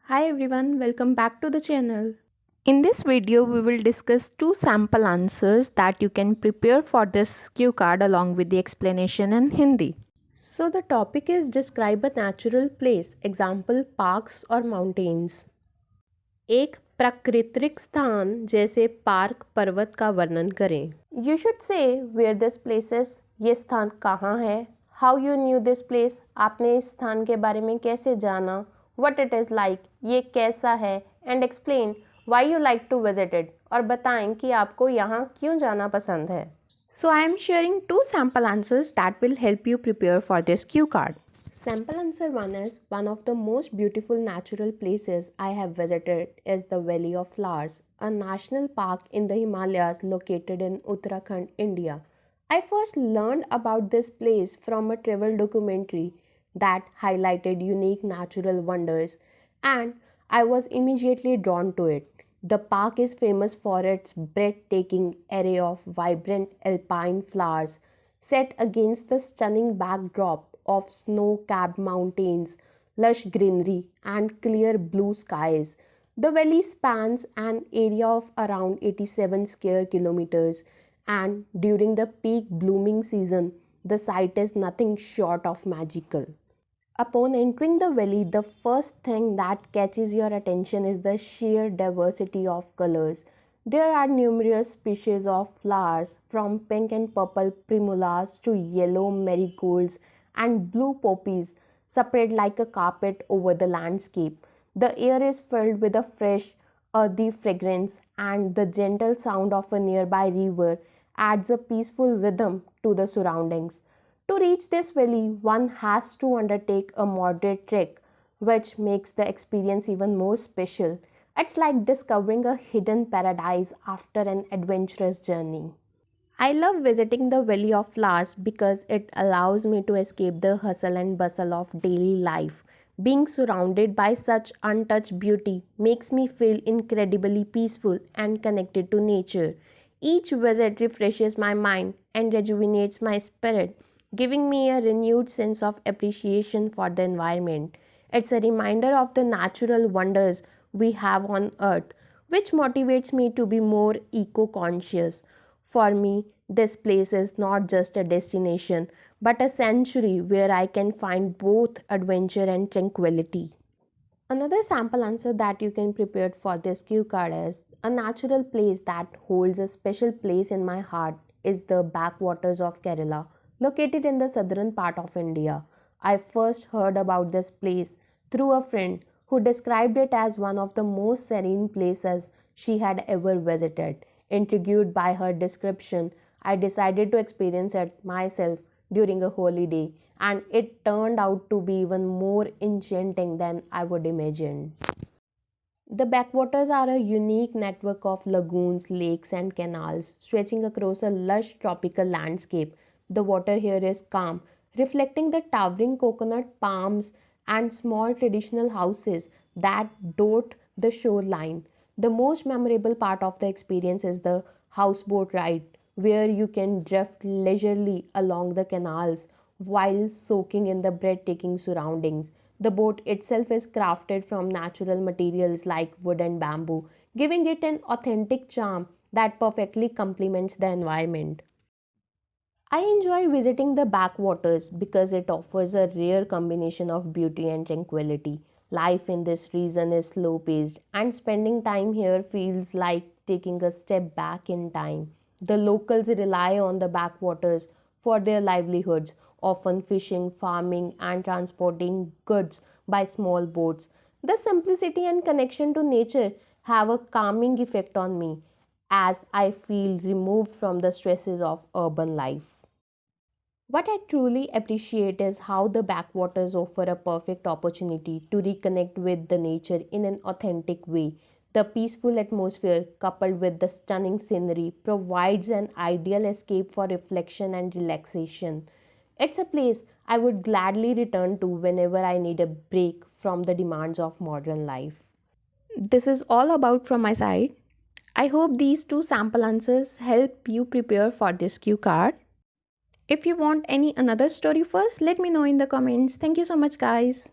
Hi everyone, welcome back to the channel. In this video, we will discuss two sample answers that you can prepare for this cue card along with the explanation in Hindi. So the topic is describe a natural place, example parks or mountains. एक प्राकृतिक स्थान जैसे park पर्वत का वर्णन करें. You should say where this place is. ये स्थान कहाँ है? How you knew this place? आपने इस स्थान के बारे में कैसे जाना? What it is like? ये कैसा है? And explain why you like to visit it. और बताएं कि आपको यहाँ क्यों जाना पसंद है. So I am sharing two sample answers that will help you prepare for this cue card. Sample answer 1 is one of the most beautiful natural places I have visited is the Valley of Flowers, a national park in the Himalayas located in Uttarakhand, India. I first learned about this place from a travel documentary that highlighted unique natural wonders, and I was immediately drawn to it. The park is famous for its breathtaking array of vibrant alpine flowers set against the stunning backdrop of snow-capped mountains, lush greenery, and clear blue skies. The valley spans an area of around 87 square kilometers, and during the peak blooming season, the sight is nothing short of magical. Upon entering the valley, the first thing that catches your attention is the sheer diversity of colors. There are numerous species of flowers, from pink and purple primulas to yellow marigolds and blue poppies, spread like a carpet over the landscape. The air is filled with a fresh, earthy fragrance, and the gentle sound of a nearby river adds a peaceful rhythm to the surroundings. To reach this valley, one has to undertake a moderate trek, which makes the experience even more special. It's like discovering a hidden paradise after an adventurous journey. I love visiting the Valley of Flowers because it allows me to escape the hustle and bustle of daily life. Being surrounded by such untouched beauty makes me feel incredibly peaceful and connected to nature. Each visit refreshes my mind and rejuvenates my spirit, giving me a renewed sense of appreciation for the environment. It's a reminder of the natural wonders we have on earth, which motivates me to be more eco conscious. For me, this place is not just a destination, but a sanctuary where I can find both adventure and tranquility. Another sample answer that you can prepare for this cue card is a natural place that holds a special place in my heart is the backwaters of Kerala, located in the southern part of India. I first heard about this place through a friend who described it as one of the most serene places she had ever visited. Intrigued by her description, I decided to experience it myself during a holiday, and it turned out to be even more enchanting than I would imagine. The backwaters are a unique network of lagoons, lakes, and canals stretching across a lush tropical landscape. The water here is calm, reflecting the towering coconut palms and small traditional houses that dot the shoreline. The most memorable part of the experience is the houseboat ride, where you can drift leisurely along the canals while soaking in the breathtaking surroundings. The boat itself is crafted from natural materials like wood and bamboo, giving it an authentic charm that perfectly complements the environment. I enjoy visiting the backwaters because it offers a rare combination of beauty and tranquility. Life in this region is slow paced, and spending time here feels like taking a step back in time. The locals rely on the backwaters for their livelihoods, often fishing, farming, and transporting goods by small boats. The simplicity and connection to nature have a calming effect on me as I feel removed from the stresses of urban life. What I truly appreciate is how the backwaters offer a perfect opportunity to reconnect with the nature in an authentic way. The peaceful atmosphere, coupled with the stunning scenery, provides an ideal escape for reflection and relaxation. It's a place I would gladly return to whenever I need a break from the demands of modern life. This is all about from my side. I hope these two sample answers help you prepare for this cue card. If you want any another story first, let me know in the comments. Thank you so much, guys.